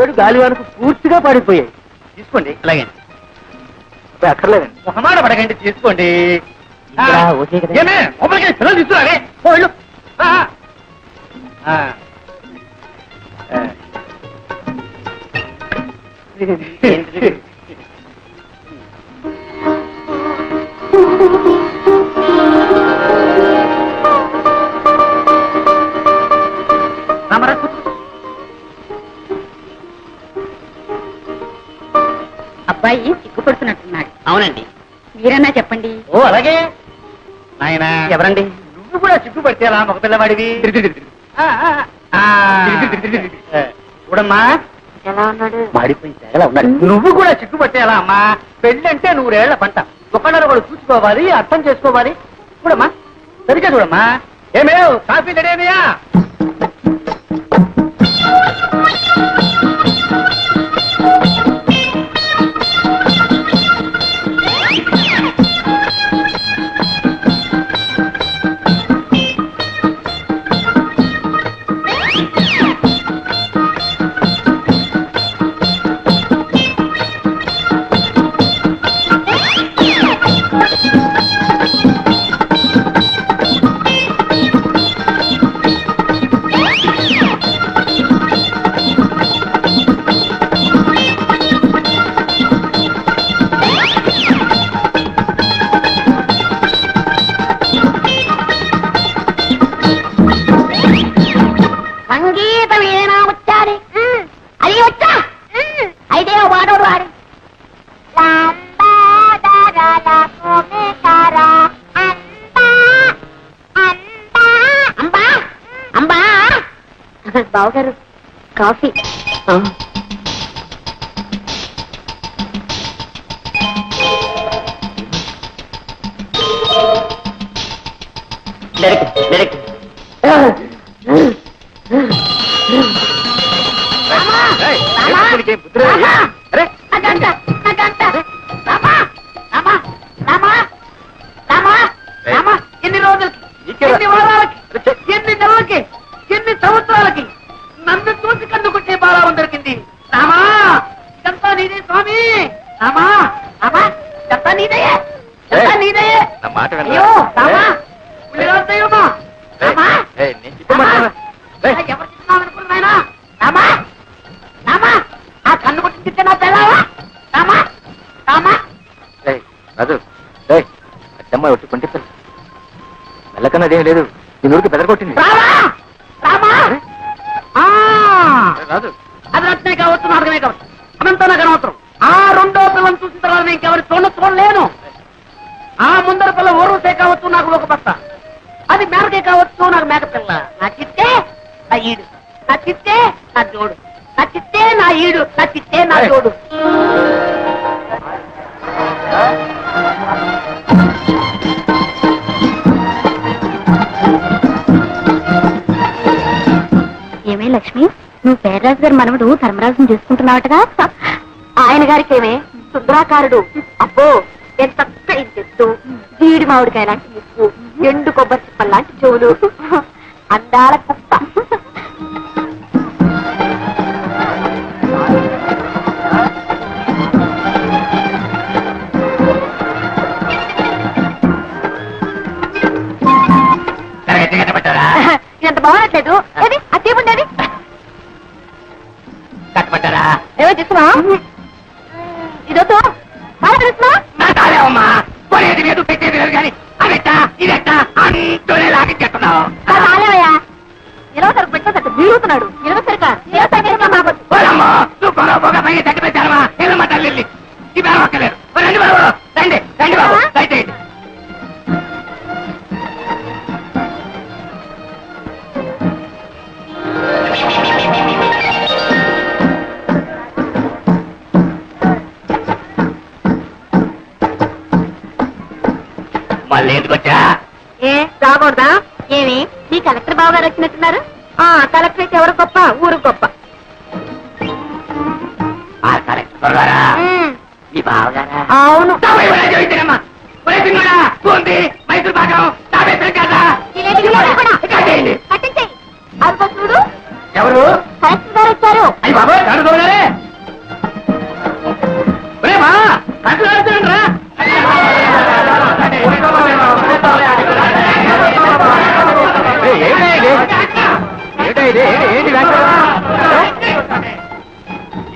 7 గాలివానకు పూర్తిగా పడిపోయాయి. తీసుకోండి. అలాగే అక్కర్లేదండి. మొహమాట పడకండి, తీసుకోండి. ఓకే కదా. ఏమే మొబైల్ పిల్లలు తీసుకురావే. పోళ్ళు. అబ్బాయి సిగ్గుపడుతున్నట్టున్నాడు. అవునండి. మీరన్నా చెప్పండి. ఓ అలాగే. నాయనా ఎవరండి? నువ్వు కూడా సిగ్గుపడితే అలా మగ పిల్లవాడివి. చూడమ్మా, ఎలా ఉన్నాడు? మాడిపోయి తెగలా ఉన్నాడు. నువ్వు కూడా సిగ్గుపడితే ఎలా అమ్మా? పెళ్ళంటే 100 ఏళ్ల పంట. ఒకళ్ళని కూడా చూసుకోవాలి, అర్థం చేసుకోవాలి. చూడమ్మా, సరిగ్గా చూడమ్మా. ఏమేవ్ కాఫీ రెడీయా? బావగారు కాఫీ. ఎన్ని రోజులకి, ఎన్ని వారాలకి, ఎన్ని నెలలకి, ఎన్ని సంవత్సరాలకి నన్ను చూసి కన్నుకుంటే బాలావం దొరికింది. రామా, ఇదంతా నీదే స్వామి. రామా, రామా, ఇదంతా నీదే, ఇదంతా నీదే. అయ్యో రామా, రామా, రామా, ఎవరు చిన్నామనుకున్నాయనా? రామా, రామా, ఆ కన్ను కొట్టించితే నా తెల్లవా? రామా, రామా. రాజు, అమ్మా వచ్చి కొంటే మెల్లకన్నా అదేం లేదు. నీ నూరికి బెదరగొట్టింది. రాజు, అది రత్నే కావచ్చు, నాటకమే కావచ్చు, అదంతా నాకు అనవసరం. ఆ 2వ పిల్లని చూసిన తర్వాత నేను ఇంకెవరి చూడలేను. ఆ ముందర పిల్ల ఊరుసే కావచ్చు, నాకు ఒక బస్త. అది మేరకే కావచ్చు, నాకు మేక పిల్ల. నా చిత్తే నా ఈడు, నా చిత్తే నా జోడు, నా చిత్తే నా ఈడు, నా చిత్తే నా జోడు. ఏమే లక్ష్మి, నువ్వు పేర్రాజు గారి మనవడు ధర్మరాజుని చేసుకుంటున్నావటగా? ఆయన గారికి ఏమే శుద్రాకారుడు. అబ్బో, ఎంత చెట్టు, జీడి మామిడికాయ లాంటి ముక్కు, ఎండు కొబ్బరి చిప్పల్ లాంటి చెవులు, అందాల కుప్ప. ఎంత బాగున్నట్లేదు. ఏది ఆ తీపుండేది కట్టబట్టారా? ఏమో చూస్తున్నా, ఇదొద్దు బాగా తెలుస్తున్నా. పోయేది లేదు, పెట్టేది లేదు, కానీ అదెట్ట ఇదెట్ట అంటూనే లాగించేస్తున్నావు. కాలేవయ్యా, నిలవసరికి పెట్టేసట్టు వీరుతున్నాడు. నిలవసరిక పోగా పై తగ్గి పెట్టారమ్మా. ఏమమ్మా తల్లి, ఈ బాబు ఒక్కలేరు. రండి బాబు, రండి రండి బాబు, దయచేయండి. మళ్ళీ ఎందుకొచ్చా? ఏ రాకూడదా? ఏమి నీ కలెక్టర్ బావ గారు వచ్చినట్టున్నారు? కలెక్టర్ అయితే ఎవరు గొప్ప, ఊరు గొప్ప. కలెక్టర్ గారా? మీ బావగారా? అవును. మైసూర్ భాగం చూడు, ఎవరు? కలెక్టర్ గారు వచ్చారు. అయ్యి బాబు కళ్ళు తోగారే మా కట్లు ఆడుతాండ్రా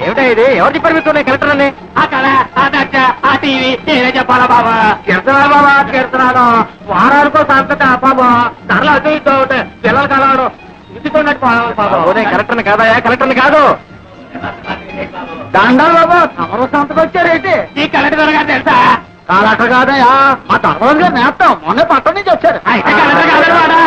ఏమిటా ఇది? ఎవరు చెప్పారు మీకు కలెక్టర్ అని? ఆ కళ ఆ దర్శ ఆ టీవీ నేనే చెప్పాలా బాబా? కీర్తనాలు బాబా కీర్తనాలు వారానికో సంతట బాబా ధరలు అటు ఇటు అవుతాయి. పిల్లలు కలవడు ఇచ్చుకున్నట్టు బాబా. కలెక్టర్ని కాదయా, కలెక్టర్ని కాదు. దండాలు బాబా తమరు సంతకు వచ్చారేంటి? ఈ కలెక్టర్ గారు తెలుసా? కలెక్టర్ కాదయా, మా ధర్మరాజు గారు నేస్తాం. మొన్న పట్టణం నుంచి వచ్చారు. అయితే కలెక్టర్ కాదు వాడా?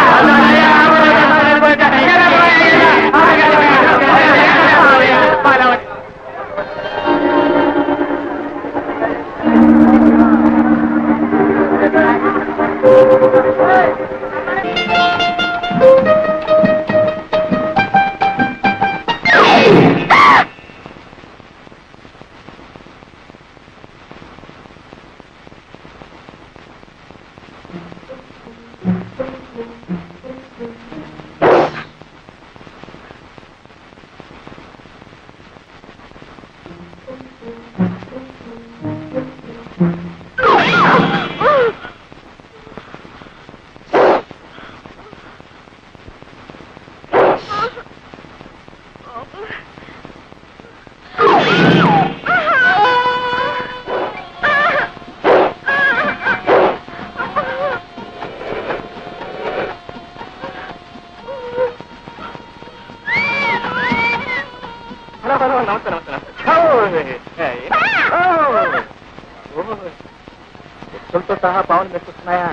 పుట్టులతో సహా పావులు మెచ్చుకున్నాయా?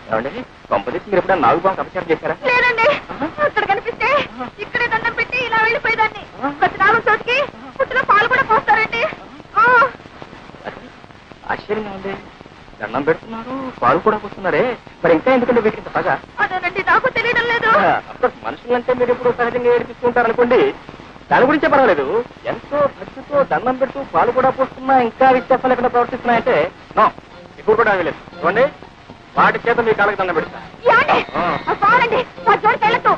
ఏమండి కొంపదీసి మీరు ఎప్పుడైనా నాగు పాము అపచారం చేశారా? లేదండి, అక్కడ కనిపిస్తే ఇక్కడే దండం పెట్టి ఇలా వెళ్ళిపోయేదాన్ని. ప్రతి నాలుగు చోటికి పుట్టిన పాలు కూడా పోస్తారండి. ఆశ్చర్యంగా ఉంది. దండం పెడుతున్నారు, పాలు కూడా పోస్తున్నారే. మరి ఇంకా ఎందుకంటే వీటికి ఇంత పగ? అదేనండి, నాకు తెలియడం లేదు. మనుషులంటే మీరు ఎప్పుడు సహజంగా ఏడిపిస్తుంటారనుకోండి, దాని గురించే పర్వాలేదు. ఎంతో భక్తితో దండం పెడుతూ పాలు కూడా పోస్తున్నా ఇంకా వ్యత్యాసం లేకుండా ప్రవర్తిస్తున్నాయంటే నో, ఇప్పుడు కూడా వెళ్ళలేదు. చూడండి, వాటి చేత మీ కాళ్ళకి దండం పెడతా.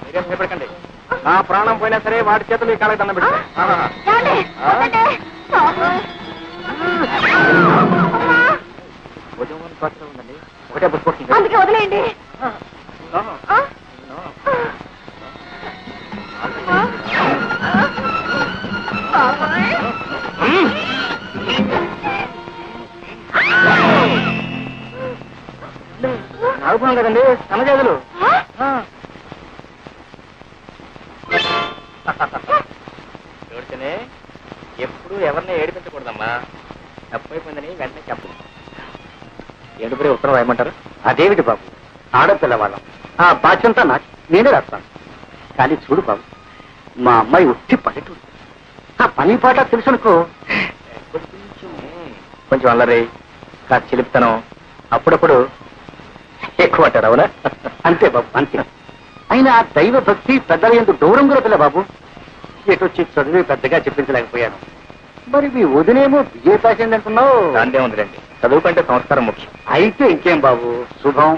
మీరేం భయపడకండి, నా ప్రాణం పోయినా సరే వాటి చేత మీ కాళ్ళకి దండం పెడతా. ఉదయం పాత్ర ఉందండి, ఒకటే బుట్టుకుంటుంది. అందుకే వదిలేయండి. నాగుపాం కదండి, సన్నజాజులు. చూడితేనే ఎప్పుడు ఎవరిని ఏడిపించకూడదమ్మా. తప్పైపోయిందని వెంటనే చెప్పు. ఏడుపురే ఉత్తరం రాయమంటారు? అదేమిటి బాబు, ఆడపిల్లవాళ్ళం, ఆ బాధ్యంతా నాకు, నేనే రాస్తాను. కానీ చూడు బాబు, మా అమ్మాయి ఉట్టి పల్లెటూరు, ఆ పని పాట తెలుసునుకో. కొంచెం అల్లరి, కాస్త చిలిపితనం, అప్పుడప్పుడు ఎక్కువ అంటారు. అవునా? అంతే బాబు, అంతే. అయినా దైవ భక్తి పెద్దల ఎందుకు గౌరవం కూడా పిల్ల బాబు. ఎటొచ్చి చదివి పెద్దగా చెప్పించలేకపోయాను. మరి మీ వదినేమో బిఏ పాస్ అయింది అంటున్నావు. దాందే ఉందిలేండి, చదువు కంటే సంస్కారం ముఖ్యం. అయితే ఇంకేం బాబు, శుభం.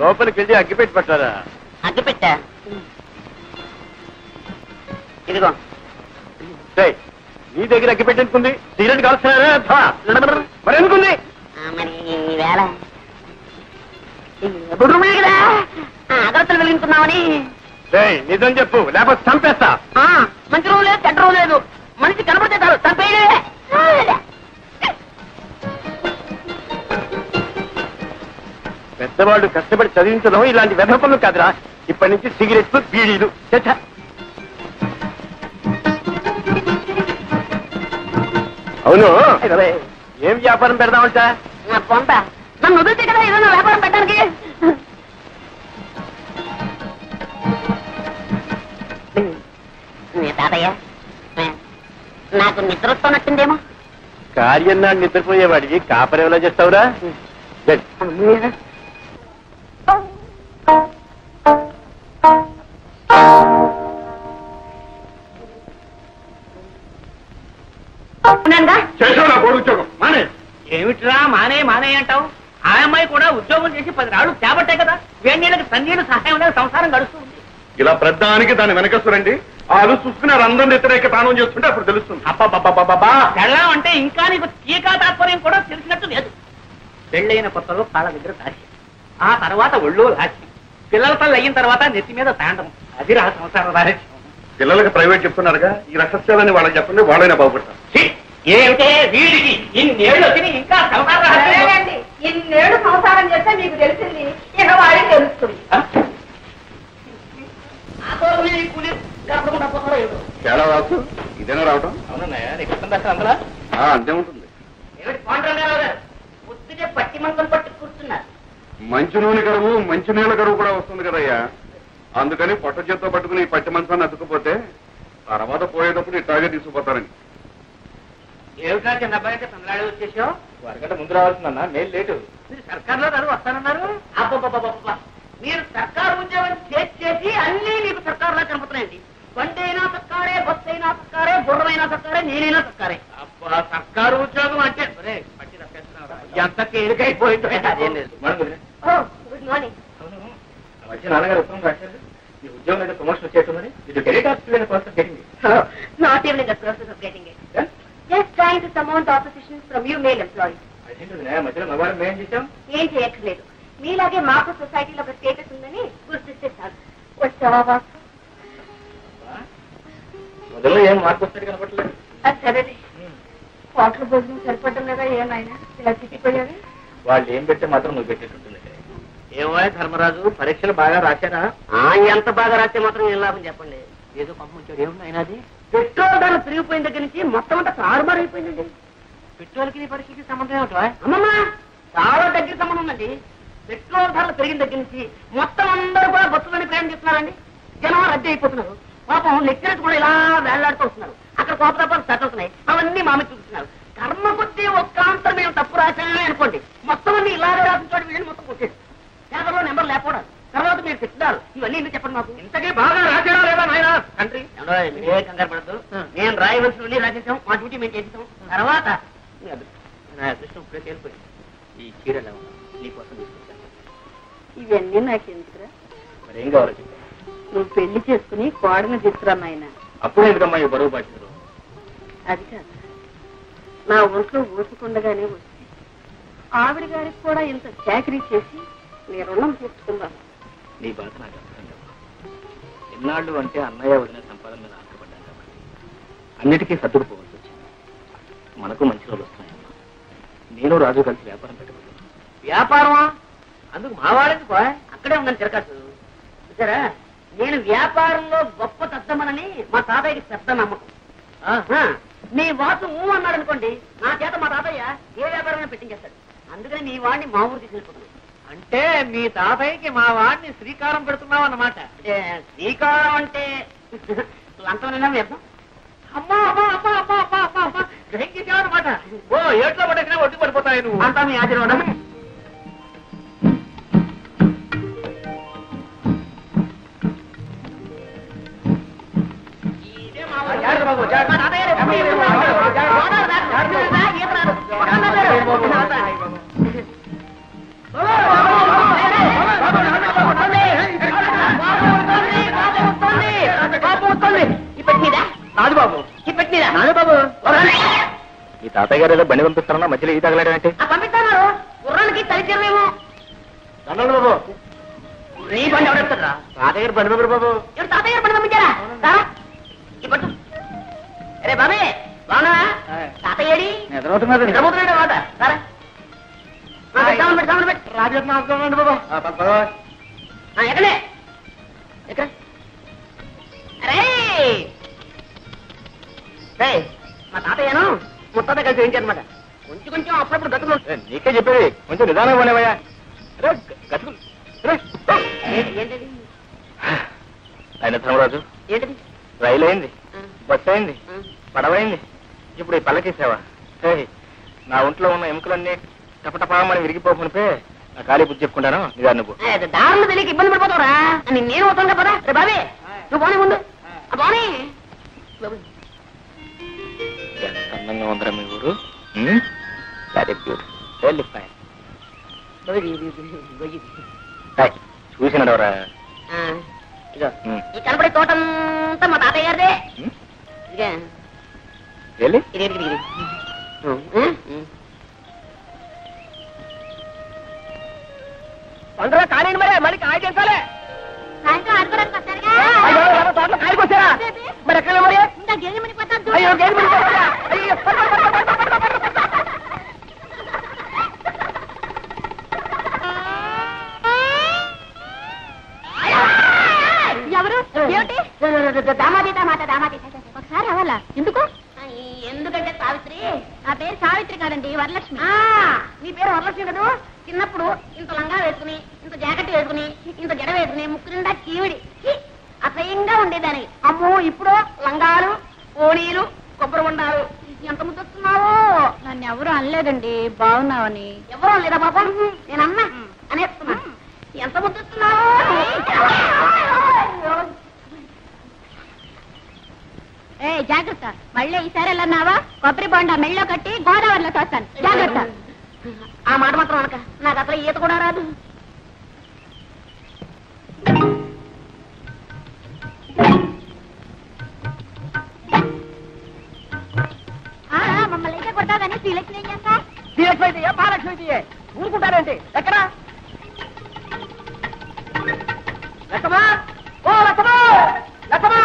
లోపలికి వెళ్ళి అగ్గిపెట్టి పెట్టారా? అగ్గిపెట్టా ఇదిగో. నీ దగ్గర అగ్గిపెట్టి ఎందుకుంది? సిగరెట్ కాల్స్తున్నారా? మరి ఎందుకుంది? మరి వేళ బుడ్రు కదా అగరత్తులు వెలిగించుకున్నామని. నిజం చెప్పు, లేకపోతే చంపేస్తా. మంచి రోజు లేదు, చెడ్డ రోజు లేదు. మనిషి కనబడితే చాలు చంపేయడే. పెద్దవాళ్ళు కష్టపడి చదివించడం ఇలాంటి వెధ పనులు కాదురా. ఇప్పటి నుంచి సిగరెట్లు, బీడీలు. అవును, ఏం వ్యాపారం పెడదామంట? పొంత నన్ను వదిలితే కదా ఏదైనా వ్యాపారం పెట్టడానికి. తాతయ్య, నాకు నిద్ర వస్తున్నట్టుందేమో. కార్యం నాడు నిద్రపోయేవాడికి కాపరి ఎవరో చేస్తావురా? ఏమిట్రా మానే మానే అంటావు? ఆ అమ్మాయి కూడా ఉద్యోగం చేసి 10 రాళ్ళు చేపట్టే కదా. వేణీళ్ళకి తన్నీళ్ళు సహాయం లేదు, సంసారం గడుస్తుంది. ఇలా ప్రధానికి దాన్ని వెనకస్తురండి. వాళ్ళు చూసుకున్నారు అందరిని వ్యతిరేక ప్రాణం చేస్తుంటే అప్పుడు తెలుస్తుంది. అబ్బా పెళ్ళం అంటే ఇంకా నీకు టీకా తాత్పర్యం కూడా తెలిసినట్టు లేదు. పెళ్ళైన కొత్తలో కాళ్ళ దగ్గర దాచి, ఆ తర్వాత ఒళ్ళు లాచి, పిల్లల తల్లి అయిన తర్వాత నెత్తి మీద తాండం. అది రా సంసార రహస్యం. పిల్లలకి ప్రైవేట్ చెప్తున్నారుగా, ఈ రహస్యాలని వాళ్ళకి చెప్పండి, వాళ్ళైనా బాగుపడతారు. ఏమిటే వీడికి ఇన్నేళ్ళు వచ్చి ఇంకా సంసార రహస్యం. ఇన్నేళ్ళు సంసారం చేస్తే మీకు తెలిసింది, ఇక వాడికి తెలుస్తుంది. తేడా రాసు ఇదేనా రావటం? అవునన్నయ్య, నీకు ఇష్టం దర్శనం అందులో అంతే ఉంటుంది. ఏమిటి పాండ్రంగారావు గారు ఉత్తిగా పట్టి మంత్రం పట్టి కూర్చున్నారు. మంచి నూనె కరువు, మంచి నీళ్ళ కరువు కూడా వస్తుంది కదయ్యా. అందుకని పొట్ట చేత్తో పట్టుకుని ఈ పట్టి మంచాన్ని అతుక్కుపోతే తర్వాత పోయేటప్పుడు ఇట్లాగే తీసుకుపోతారని. ఏమిటా చిన్న అబ్బాయి అంటే తమిళనాడు వచ్చేసావు? వరగంట ముందు రావాల్సిందన్నా, మేలు లేటు. మీరు సర్కార్లో గారు వస్తానన్నారు. అబ్బబ్బబ్బబ్బ, మీరు సర్కారు ఉద్యోగం చేసి అన్ని మీకు సర్కారులా కనపడుతున్నాయండి. బండి అయినా సర్కారే, బస్సు అయినా సర్కారే, గుర్రమైనా సర్కారే, నేనైనా సర్కారే. అబ్బా, సర్కారు ఉద్యోగం అంటే పట్టి తప్పేస్తున్నారా? ఎంత తేలికైపోయిందో. అదేం లేదు. Good morning. వచ్చి నాన్నగారు ఉత్తరం రాశారు, ఈ ఉద్యోగం అయితే ప్రమోషన్ వచ్చేస్తుందని. ఇది డెలిట్ ఆఫీస్ ప్రాసెస్ జరిగింది. Not even in the process of getting it. Just trying to surmount opposition from you male employees. అదేంటి మధ్యలో మగవాళ్ళం మేం చేశాం? ఏం చేయక్కర్లేదు, మీలాగే మాకు సొసైటీలో ఒక స్టేటస్ ఉందని గుర్తిస్తే చాలు. వచ్చావా వాసు? మొదల్లో ఏం మార్పు వస్తాడు కనపడలేదు. అది సరే, హోటల్ భోజనం సరిపడ్డం కదా ఏమైనా ఇలా చిక్కిపోయారు. వాళ్ళు ఏం పెడితే మాత్రం నువ్వు పెట్టేటట్టుంది. ఏమో ధర్మరాజు, పరీక్షలు బాగా రాశారా? ఎంత బాగా రాస్తే మాత్రం ఏం లాభం చెప్పండి. ఏదో పంపించాడు. ఏముంది ఆయన? అది పెట్రోల్ ధర తిరిగిపోయిన దగ్గర నుంచి మొత్తం అంతా తారుమారు అయిపోయిందండి. పెట్రోల్కి పరీక్షకి సంబంధం ఏమిటా? అమ్మమ్మ, చాలా దగ్గర సంబంధం ఉందండి. పెట్రోల్ ధరలు పెరిగిన దగ్గర నుంచి మొత్తం అందరూ కూడా బస్సులని ప్రయాణం చేస్తున్నారండి. జనం రద్దీ అయిపోతున్నారు. పాపం లెక్చరర్స్ కూడా ఇలా వేళ్లాడుతూ వస్తున్నారు. అక్కడ కోపతాపాలు సెట్ అవుతున్నాయి. అవన్నీ మామి చూస్తున్నారు. కర్మ కొద్దీ ఒక్క అంతా మేము తప్పు రాశామే అనుకోండి, మొత్తం అన్ని ఇలాగే రాసించాడు. వీళ్ళని మొత్తం కొట్టేది. పేపర్లో నెంబర్ లేకపోవడం, తర్వాత మీరు తెచ్చినారు. ఇవన్నీ ఎందుకు చెప్పండి మాకు? ఇంతకీ బాగా రాశాడా లేదా నాయన తండ్రి? ఏ కంగారు పడద్దు, నేను రాయవలసినవన్నీ రాసేసాం. మా డ్యూటీ మేము చేసేసాం. తర్వాత నా అదృష్టం ఇప్పుడే తేలిపోయింది. ఈ చీరలు నీకోసం తీసుకొచ్చాను. ఇవన్నీ నాకెందుకురా? మరి ఏం కావాలో చెప్పాను. నువ్వు పెళ్లి చేసుకుని కోడని తీసుకురా నాయన. అప్పుడు ఎందుకమ్మా ఈ బరువు బాధ్యతలు? అది కాదు, నా ఒంట్లో ఊరుకుండగానే వచ్చి ఆవిడ గారికి కూడా ఇంత చాకరీ చేసి నీ రుణం తీర్చుకుందాం. నీ బాధ నాకు అర్థం కాదు. ఎన్నాళ్ళు అంటే అన్నయ్య వదిన సంపాదన మీద ఆశపడ్డాను కాబట్టి అన్నిటికీ సర్దుకుపోవాల్సి వచ్చింది. మనకు మంచి రోజులు వస్తున్నాయమ్మా. నేను రాజు కలిసి వ్యాపారం పెట్టబోతున్నాను. వ్యాపారమా? అందుకు మావాడేందుకు? అక్కడే ఉందని తిరగచ్చు. చూసారా, నేను వ్యాపారంలో గొప్ప తద్దమనని మా తాతయ్యకి పెద్ద నమ్మకం. నీ వాసు అన్నాడు అనుకోండి, నా చేత మా తాతయ్య ఏ వ్యాపారమైనా పెట్టించేస్తాడు. అందుకని నీ వాడిని మా ఊరు తీసుకెళ్ళిపోతున్నాను. అంటే మీ తాతయ్యకి మా వాడిని శ్రీకారం పెడుతున్నావు అన్నమాట. శ్రీకారం అంటే లంచమైనా వ్యర్థం. అమ్మా అమ్మా అమ్మా అమ్మా అమ్మా అమ్మా అమ్మా గ్రహించావన్నమాట. ఓ ఏట్లో పడేసినా ఒడ్డు పడిపోతాయి నువ్వు అంతా మీ ఆశీర్వాదం. ఈ తాతయ్య గారు ఏదో బండి పంపిస్తారన్నా మధ్యలో ఈ తగలడం అంటే పంపిస్తాను. గుర్రానికి తలిచేమేమో. బాబు నీ బండి ఎవడెత్తారా? తాతయ్య గారు బండి బాబు. ఎవరు తాతయ్య గారు బండి పంపించారా? సారా ఈ పట్టు. అరే బాబే బాగున్నా? తాతయ్యడి నిద్రపోతున్నారు నిద్రపోతున్నాడు మాట. సారా పెట్టి రాజేంద్ర బాబు. ఎక్కడే ఎక్కడ? అరే మా తాతయ్యను ముత్తాత కలిసి ఏంటన్నమాట. కొంచెం కొంచెం అప్పుడప్పుడు గతులు. నీకే చెప్పేది కొంచెం నిదానం పోనేవయ్యా. ఏంటది ఆయన ధర్మరాజు, ఏంటది? రైలు అయింది, బస్సు అయింది, పడవైంది, ఇప్పుడు ఈ పల్లకేసావా? నా ఒంట్లో ఉన్న ఎముకలన్నీ టపటపామని విరిగిపోకునిపే నా ఖాళీ బుద్ధి చెప్పుకుంటాను. నిదా నువ్వు దారులు తెలియక ఇబ్బంది పడిపోతావురా. నేను వస్తాను కదా. రే బాబే నువ్వు పోనీ ముందు. పోనీ ఎంత అందంగా ఉందరా మీ ఊరు. Very beautiful, very fine. చూసినాడవరా? ఈ కనపడే తోటంతా మా తాతయ్య గారిదే. వెళ్ళి ఇది పండుగ కానీ మరి మళ్ళీ కాయ చేసాలే. సాయంత్రం ఆడుకోవడానికి వస్తారుగా. తోటలో కాయకు వచ్చారా? మరి ఎక్కడ మరి? ఇంకా గేదె మునిగిపోతాను. అయ్యో గేదె మునిగిపోతుందా? అయ్యో. ఎవరు? ఏమిటి? దామాది దామాత దామాది. ఒకసారి అవ్వాలా? ఎందుకు? ఎందుకంటే సావిత్రి. నా పేరు సావిత్రి కాదండి, వరలక్ష్మి. నీ పేరు వరలక్ష్మి కదూ. చిన్నప్పుడు ఇంత లంగా వేసుకుని, ఇంత జాకెట్ వేసుకుని, ఇంత జడ వేసుకుని, ముక్కు నిండా చీవిడి అసహ్యంగా ఉండేదాన్ని. అమ్మో ఇప్పుడు లంగాలు, ఓణీలు, కొబ్బరి ఉండాలు. ఎంత ముద్దొస్తున్నావో. నన్ను ఎవరు అనలేదండి, బాగున్నావని. ఎవరో లేదా పాపం? నేనన్నా అనేస్తున్నా. ఎంత ముద్దొస్తున్నావో. ఏ జాగ్రత్త, మళ్ళీ ఈసారి వెళ్ళన్నావా కొబ్బరి బొండ మెళ్ళో కట్టి గోదావరిలో తోస్తాను. జాగ్రత్త. ఆ మాట మాత్రం అనక. నాకు అసలు ఈత కూడా రాదు. మమ్మల్ని అయితే కొట్టాదని శ్రీలక్ష్మి ఏం చేస్తా? శ్రీలక్ష్మి అయితే మహాలక్ష్మి అయితే ఊరుకుంటానండి. ఎక్కడ లక్ష్మా? ఓ లక్ష్మా, లక్ష్మా.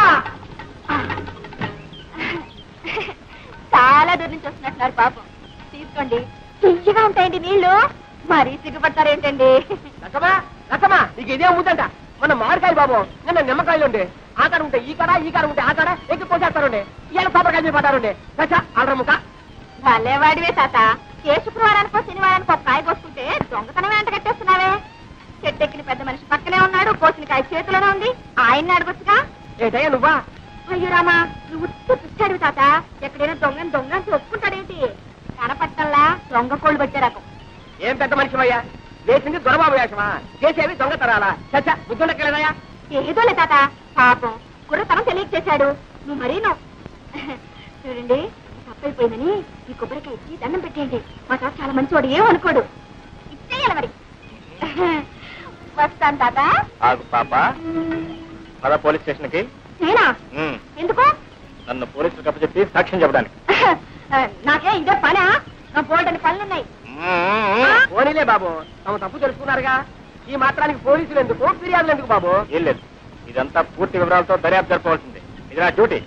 చాలా దూరం నుంచి వస్తున్నట్టున్నారు పాపం. తీసుకోండి, తీయగా ఉంటాయండి నీళ్లు. మరీ సిగ్గుపడతారేంటండి? లక్ష్మా, లక్ష్మా నీకు ఇదే ముద్దంట. మన మామిడికాయలు బాబు నిన్న నిమ్మకాయలు ఉండే. ఆ కాడ ఉంటే ఈ కాడ, ఈ కాడ ఉంటే ఆ కాడ ఎక్కి పోసేస్తారుండే. ఇవాళ కొబ్బరికాయ పడ్డారుండే. అల్రముక భలేవాడివే తాత. ఏ శుక్రవారానికో శనివారానికో ఒక కాయ కోసుకుంటే దొంగతనం వెంట కట్టేస్తున్నావే. చెట్టెక్కిన పెద్ద మనిషి పక్కనే ఉన్నాడు, కోసిన కాయ చేతిలోనే ఉంది. ఆయన్ని అడగొచ్చుగా. ఏంటయ్యా నువ్వా? అయ్యో రామా, నువ్వు చూస్తాడు తాత. ఎక్కడైనా దొంగని దొంగని ఒప్పుకుంటాడేంటి? కనపట్టల్లా దొంగ కోళ్ళు పట్టే రకం. ఏం పెద్ద మనిషివయ్యా? వేసింది దొరబాబు వేషమా? చేసేవి దొంగతనాలా? చచ్చా బుద్ధుండక్కలేదయ్యా? ఏదోలే తాత, పాపం కుర్రతనం తెలియక చేశాడు. నువ్వు మరీను. చూడండి, తప్పైపోయిందని ఈ కొబ్బరికాయ ఇచ్చి దండం పెట్టేయండి. మా తాత చాలా మంచివాడు, ఏమనుకోడు. ఇచ్చేయాలి మరి. వస్తాను తాత. ఆగు పాప, పద పోలీస్ స్టేషన్ కి. నేనా? ఎందుకు? నన్ను పోలీసులకు అప్పచెప్పి సాక్ష్యం చెప్పడానికి. నాకే ఇదే పనా? నా పోల్డని పనులున్నాయి. పోనీలే బాబు, తమ తప్పు తెలుసుకున్నారుగా. ఈ మాత్రానికి పోలీసులు ఎందుకు, ఫిర్యాదులు ఎందుకు బాబు? ఏం లేదు, ఇదంతా పూర్తి వివరాలతో దర్యాప్తు జరపవలసింది. ఇది నా డ్యూటీ.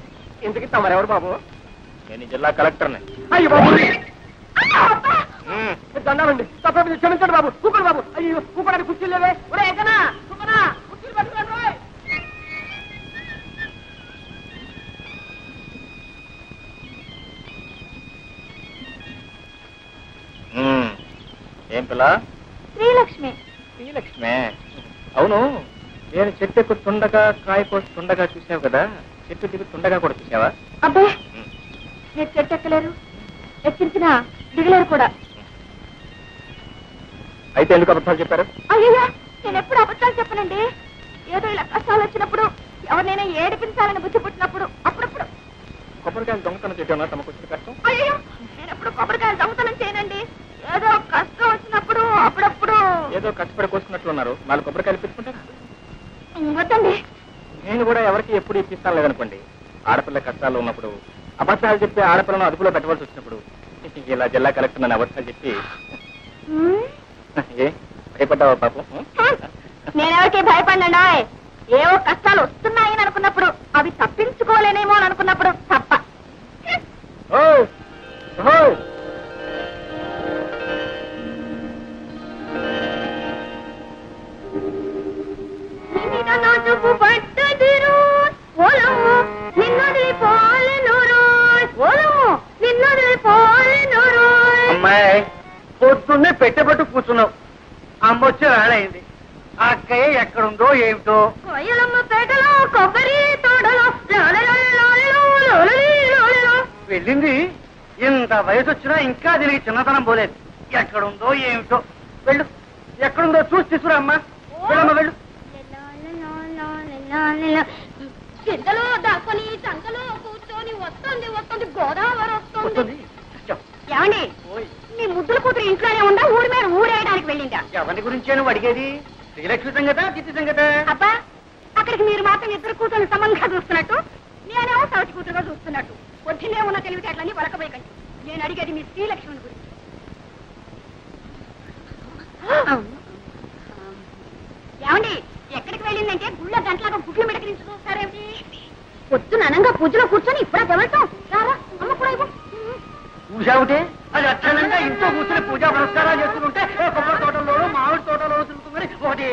ఎందుకు తమరెవరు బాబు? నేను ఈ జిల్లా కలెక్టర్ని. అయ్యో బాబు, దండాలండి. తప్ప క్షమించండి బాబు. కూపడు బాబు. అయ్యో కూపడానికి కుర్చీలు లేవే. ఒరే ఎక్కనా కూపనా, కుర్చీలు పట్టుకోండి. ఏం పిల్ల? శ్రీలక్ష్మి. శ్రీలక్ష్మే. అవును, నేను చెట్టు ఎక్కుతుండగా కాయ కోస్తుండగా చూసావు కదా, చెట్టు దిగుతుండగా కూడా చూసావా? అబ్బే, మీరు చెట్టు ఎక్కలేరు, ఎక్కించినా దిగలేరు కూడా. అయితే ఎందుకు అబద్ధాలు చెప్పారు? అయ్యో, నేను ఎప్పుడు అబద్ధాలు చెప్పనండి. ఏదో ఇలా కష్టాలు వచ్చినప్పుడు, ఎవరినైనా ఏడిపించాలని బుద్ధి పుట్టినప్పుడు అప్పుడప్పుడు. కొబ్బరికాయలు దొంగతనం చేయడం తమకు వచ్చిన కష్టం? అయ్యో, నేను ఎప్పుడు కొబ్బరికాయలు దొంగతనం చేయనండి. ఏదో కష్టం వచ్చినప్పుడు అప్పుడప్పుడు. ఏదో కష్టపడి కోసుకున్నట్లున్నారు, 4 కొబ్బరికాయలు ఇప్పించుకుంటారా? వద్దండి. నేను కూడా ఎవరికి ఎప్పుడు ఇప్పిస్తాను లేదనుకోండి. ఆడపిల్ల కష్టాలు ఉన్నప్పుడు, అబద్ధాలు చెప్పి ఆడపిల్లను అదుపులో పెట్టవలసి వచ్చినప్పుడు ఇలా జిల్లా కలెక్టర్ నన్ను అబద్ధాలు చెప్పి. ఏ భయపడ్డావా పాపం? నేనెవరికి భయపడినా ఏవో కష్టాలు వస్తున్నాయని అనుకున్నప్పుడు అవి తప్పించుకోలేనేమో అని అనుకున్నప్పుడు తప్ప. అమ్మాయి పొద్దున్నే పెట్టబట్టు కూర్చున్నావు. అమ్మ వచ్చి రాడైంది. ఆ అక్కయ్య ఎక్కడుందో ఏమిటో. వెళ్ళింది. ఇంత వయసు వచ్చినా ఇంకా దీనికి చిన్నతనం పోలేదు. ఎక్కడుందో ఏమిటో. వెళ్ళు, ఎక్కడుందో చూసి తీసుకురా అమ్మా. వెళ్ళమ్మా వెళ్ళు. చింతలో దాక్కుని చంకలో కూర్చొని వస్తుంది గోదావరి వస్తుంది. ఏమండి, మీ ముద్దుల కూతురు ఇంట్లోనే ఉందా, ఊరి మీద ఊరేయడానికి వెళ్ళిందా? ఎవరి గురించి నువ్వు అడిగేది? శ్రీలక్ష్మి సంగత, చిత్తి సంగత? అబ్బా, అక్కడికి మీరు మాత్రం ఇద్దరు కూతురు సమంగా చూస్తున్నట్టు, నేనేమో సవతి కూతురుగా చూస్తున్నట్టు. వచ్చిందే ఉన్న తెలివితేటలన్నీ వలకబోయకండి. నేను అడిగేది మీ శ్రీలక్ష్మిని గురించి. ఏమండి, ఎక్కడికి వెళ్ళిందంటే గుళ్ళ గంటలాగా గుడ్లు మెడకరించి చూస్తారేమిటి? పొద్దున అనంగా పూజలో కూర్చొని ఇప్పుడా తెవడతాం. అమ్మ కూడా ఇవ్వు. పూజావుటే అది అక్షరంగా ఇంట్లో కూర్చొని పూజా పురస్కారాలు చేస్తుంటే కొబ్బరి తోటలోనూ మామిడి తోటలోనూ తిరుగుతుంది. ఒకటే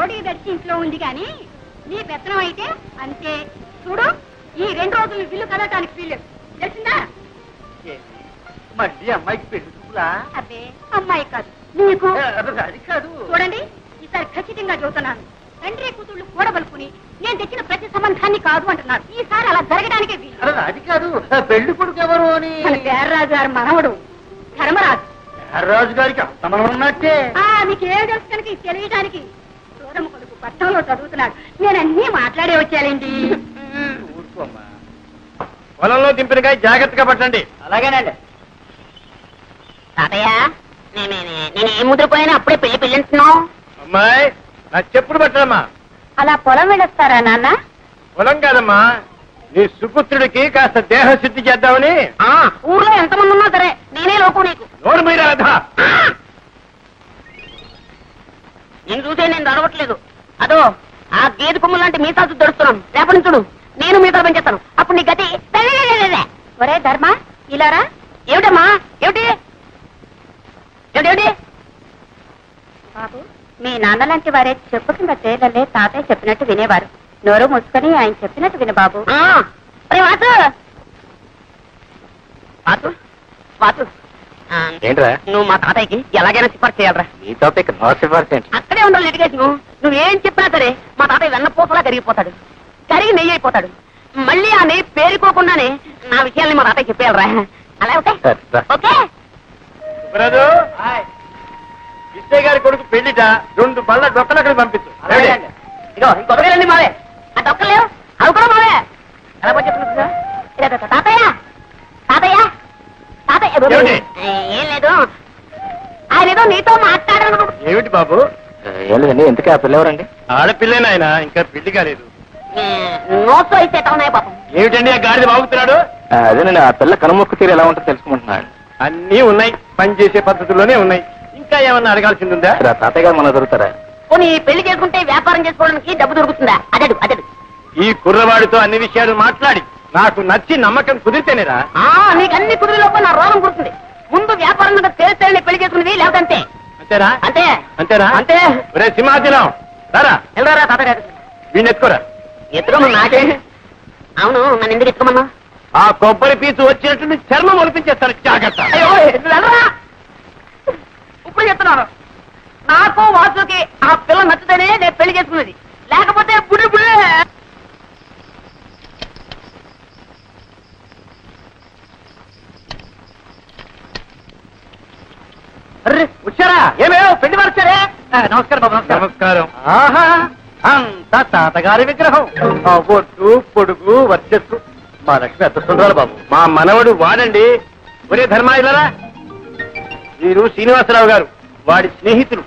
ఓడి దర్శి ఇంట్లో ఉంది కానీ నీ పెత్తనం అయితే అంతే. చూడు, ఈ 2 రోజులు బిల్లు కదటానికి వీల్లేదు, తెలిసిందా? మళ్ళీ అమ్మాయికి పెళ్లి చూపులా? అబ్బే, అమ్మాయి కాదు నీకు. అది కాదు. చూడండి, ఈసారి ఖచ్చితంగా చెబుతున్నాను. తండ్రి కూతుళ్ళు కూడబలుకుని నేను తెచ్చిన ప్రతి సంబంధాన్ని కాదు అంటున్నారు. ఈసారి అలా జరగడానికే వీలు. అది కాదు, పెళ్లి కొడుకు ఎవరు అని. మన పేర్రాజు గారు మనవడు ధర్మరాజు. పేర్రాజు గారికి అస్తమనం ఉన్నట్టే. మీకేం తెలుసు కనుక ఇది తెలియడానికి. చూడమ్మ కొడుకు పట్టణంలో చదువుతున్నాడు. నేను అన్నీ మాట్లాడే వచ్చానండి. ఊరుకోమ్మా. పొలంలో దింపినకాయ జాగ్రత్తగా పట్టండి. అలాగేనండి. తాతయ్య, నేను ఏం ముద్రపోయినా అప్పుడే పెళ్లింటున్నావు. అమ్మాయి, నా చెప్పుడు పట్టడమ్మా. అలా పొలం వెళ్ళొస్తారా నాన్న? పొలం కాదమ్మా, నీ సుపుత్రుడికి కాస్త దేహశుద్ధి చేద్దామని. ఊర్లో ఎంతమంది ఉన్నా సరే నేనే లోకం నీకు. నోరు మీద రాధా. నేను చూసే నేను దొరవట్లేదు. అదో ఆ గేదె కొమ్ము లాంటి మీసాలు దొరుకుతున్నాను. రేపటి నుంచి చూడు, నేను మీసాలు పెంచేస్తాను. అప్పుడు నీ గతి. ఒరే ధర్మ, ఇలారా. ఏమిటమ్మా? ఏమిటి ఏమిటి? బాబు, మీ నాన్న లాంటి వారే చెప్పు కింద తేలలే తాతయ్య చెప్పినట్టు వినేవారు. నోరు మూసుకొని ఆయన చెప్పినట్టు విను బాబు. ఏంట్రా? నువ్వు మా తాతయ్యకి ఎలాగైనా సిఫార్సు చేయాలరా. నీ తాతయ్యకి నో సిఫార్సు ఏంటి? అక్కడే ఉండాలి లిటిగేషన్. నువ్వేం చెప్పినా సరే మా తాతయ్య వెన్నపూసలా కరిగిపోతాడు, కరిగి నెయ్యి అయిపోతాడు. మళ్ళీ ఆ నెయ్యి పేరుకోకుండానే నా విషయాల్ని మా తాతయ్య చెప్పేయాలరా. అలా ఓకే? ఓకే. విజయ్ గారి కొడుకు పెళ్లిట 2 బళ్ళ డొక్కలు అక్కడ పంపించు. ఇగో ఇంకొకరండి మావే. ఆ డొక్కలేవు, అవి కూడా మావే. ఎలా చెప్తున్నా తాతయ్య? తాతయ్య తాతయ్య ఏం లేదు, ఆయన ఏదో నీతో మాట్లాడాను. ఏమిటి బాబు? ఏం లేదండి. ఎందుకే ఆ పిల్లెవరండి? ఆడపిల్లేనాయన, ఇంకా పెళ్లి కాలేదు. నోట్స్ అయితే ఉన్నాయి పాపం. ఏమిటండి ఆ గాడిద బాగుతున్నాడు? అదేనండి, ఆ పిల్ల కనుమొక్కు తీరు ఎలా ఉంటుందో తెలుసుకుంటున్నాడు. అన్నీ ఉన్నాయి, పనిచేసే పద్ధతుల్లోనే ఉన్నాయి. ఇంకా ఏమన్నా అడగాల్సింది ఉందా? తాతయ్య గారు మన దొరుకుతారా? పోనీ పెళ్లి చేసుకుంటే వ్యాపారం చేసుకోవడానికి డబ్బు దొరుకుతుందా? అదడు అదడు. ఈ కుర్రవాడితో అన్ని విషయాలు మాట్లాడి నాకు నచ్చి నమ్మకం కుదిరితేనేరా. నీకు అన్ని కుదిరిలోపు నా రోగం కుడుతుంది. ముందు వ్యాపారం మీద తేలితేనే పెళ్లి చేసుకునేది, లేదంటే అంతేనా? అంతే అంతేనా? అంతే. ఒరే సింహాచలం, రారా. వెళ్ళరా తాతగారు. వీడిని ఎత్తుకోరా. ఎత్తుకోమన్నా నాకే. అవును, నన్ను ఎందుకు ఎత్తుకోమన్నా? ఆ కొబ్బరి పీచు వచ్చినట్టు చర్మం ఒలిపించేస్తాను, జాగ్రత్త. అయ్యో వెళ్ళరా. ఇప్పుడు చెప్తున్నాను, నాకు వాసుకి ఆ పిల్ల నచ్చుతేనే నేను పెళ్లి చేసుకున్నది, లేకపోతే బుడి బుడే. వచ్చారా? ఏమేమో పెళ్లి వారు వచ్చారే. నమస్కారం బాబు. నమస్కారం. ఆహా, అంత తాతగారి విగ్రహం. ఒట్టు పొడుగు వర్చస్సు. మా లక్ష్మి ఎంత సుందరాలు బాబు. మా మనవడు వాడండి. ఒరే ధర్మా, ఇలారా. వీరు శ్రీనివాసరావు గారు, వాడి స్నేహితులు.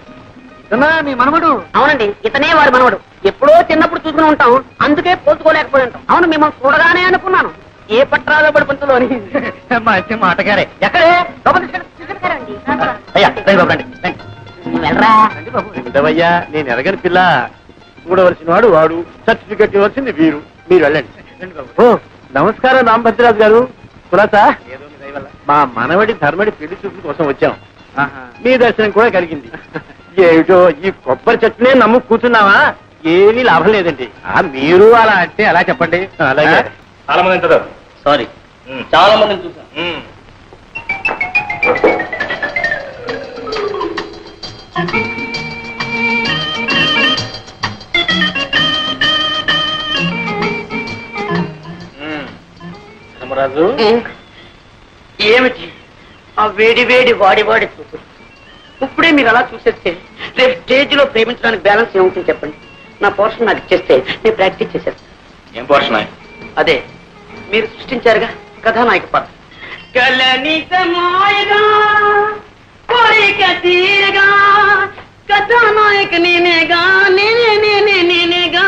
ఇతనా మీ మనవడు? అవునండి, ఇతనే వాడి మనవడు. ఎప్పుడో చిన్నప్పుడు చూసుకుని ఉంటాం, అందుకే పోల్చుకోలేకపోయి ఉంటాం. అవును, మిమ్మల్ని చూడగానే అనుకున్నాను ఏ పట్రాలో పడి పంతులోని. మంచి మాటగారే. ఎక్కడే? తీసుకెళ్ళండి. అయ్యా రండి బాబు, రండి. వెళ్ళరా. ఉండవయ్యా, నేను ఎరగని పిల్ల. చూడవలసిన వాడు వాడు, సర్టిఫికెట్ ఇవ్వాల్సింది వీరు. మీరు వెళ్ళండి. ఓ నమస్కారం రామభద్రరాజు గారు. కులాసా, మా మనవడి ధర్మడి పెళ్లి చూపుల కోసం వచ్చాం. మీ దర్శనం కూడా కలిగింది. ఏమిటో ఈ కొబ్బరి చెట్టునే నమ్ము కూర్చున్నావా? ఏమీ లాభం లేదండి. మీరు అలా అంటే అలా చెప్పండి. అలాగే. చాలా మంది చదవరు. సారీ, చాలా మందిని చూసాను. ధర్మరాజు, ఏమిటి ఆ వేడి వేడి వాడి వాడి చూపు? ఇప్పుడే మీరు అలా చూసేస్తే రేపు స్టేజ్ లో ప్రేమించడానికి బ్యాలెన్స్ ఏముంటుంది చెప్పండి. నా పోర్షన్ నాకు ఇచ్చేస్తే నేను ప్రాక్టీస్ చేసేస్తాను. ఏం పోషణ? అదే మీరు సృష్టించారుగా కథానాయక పాత్ర. కథానాయక నేనేగా, నేనేగా.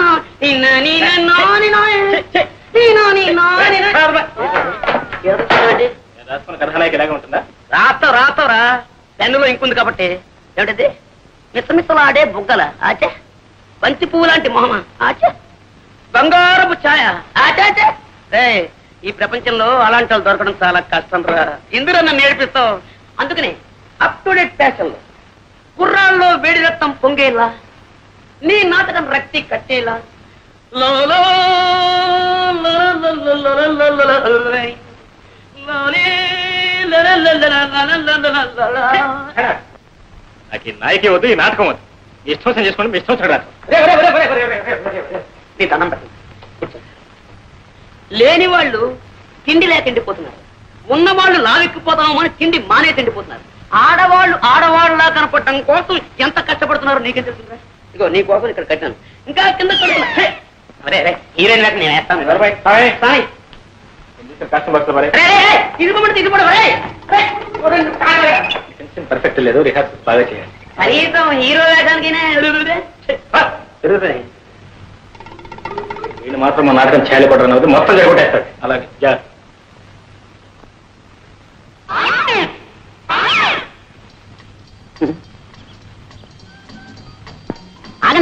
రాసుకున్న కథానాయక ఇలాగే ఉంటుందా? రాతరా పెన్నులో ఇంకుంది కాబట్టి. ఏమిటది? మిసమిసలాడే బుగ్గల ఆచే, బంతి పువ్వు లాంటి మొహమ ఆచే, బంగారపు ఛాయ ఆచాచే. ఈ ప్రపంచంలో అలాంటి వాళ్ళు దొరకడం చాలా కష్టం రా. ఇందులో నన్ను నేర్పిస్తావు. అందుకని అప్ టు డేట్ ఫ్యాషన్ లో కుర్రాల్లో వేడి రక్తం పొంగేలా, నీ నాటకం రక్తి కట్టేలా నాకు ఈ నాయకే వద్దు, ఈ నాటకం వద్దు. ఇష్టం చేసుకోండి, మీ ఇష్టం చూడాలి. నీ దండం పెట్టండి. లేని వాళ్ళు తిండి లేక తిండిపోతున్నారు, ఉన్నవాళ్ళు లావెక్కిపోతాము అని తిండి మానే తిండిపోతున్నారు. ఆడవాళ్ళలా కనపడటం కోసం ఎంత కష్టపడుతున్నారో నీకేం తెలుస్తుందా? ఇగో నీ కోసం ఇక్కడ కట్టాను, ఇంకా కింద హీరోయిన్ లేక నేను వేస్తాను. పర్ఫెక్ట్ లేదు, రిహార్సల్ బాగా చేయాలి. కనీసం హీరో వేయడానికి వీళ్ళు మాత్రం మా నాటకం చేయాలి కొట్టడం మొత్తం జరగొట్టేస్తాడు. అలాగే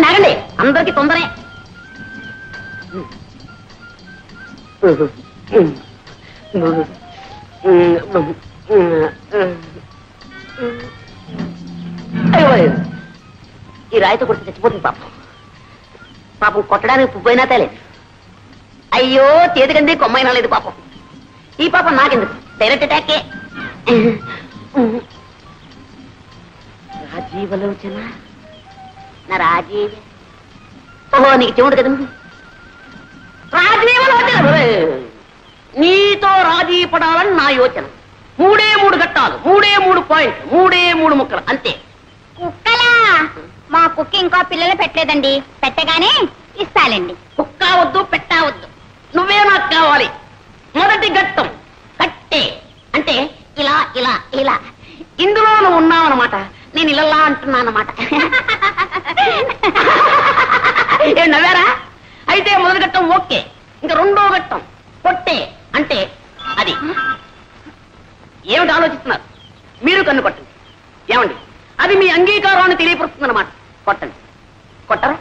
ఆగండి, అందరికి తొందరే. ఈ రాయితో కొట్టి చచ్చిపోతుంది పాపం కొట్టడానికి పువ్వైనా తేలేదు. అయ్యో చేతికంది కొమ్మైనా లేదు పాపం. ఈ పాపం నాకెందుకు, డైరెక్ట్ అటాకే. రాజీవలోచన నా రాజీవ. ఓహో నీకు చెవుడు కదా. రాజీవలోచన, నీతో రాజీ పడాలని నా యోచన. 3 ఘట్టాలు, 3 పాయింట్లు, 3 ముక్కలు అంతే. కుక్కలా? మా కుక్క ఇంకా పిల్లలు పెట్టలేదండి, పెట్టగానే ఇస్తాలండి. కుక్క వద్దు, పెట్టవద్దు, నువ్వే నాకు కావాలి. మొదటి ఘట్టం కట్టే, అంటే ఇలా ఇలా ఇలా. ఇందులో నువ్వు ఉన్నావన్నమాట, నేను ఇలా అంటున్నానమాట. ఏం నవ్వారా? అయితే మొదటి ఘట్టం ఓకే. ఇంకా 2వ ఘట్టం కొట్టే, అంటే అది. ఏమిటి ఆలోచిస్తున్నారు? మీరు కన్ను కొట్టండి. ఏమండి, అది మీ అంగీకారాన్ని తెలియపరుస్తుంది అన్నమాట. కొట్టండి. కొట్టరా?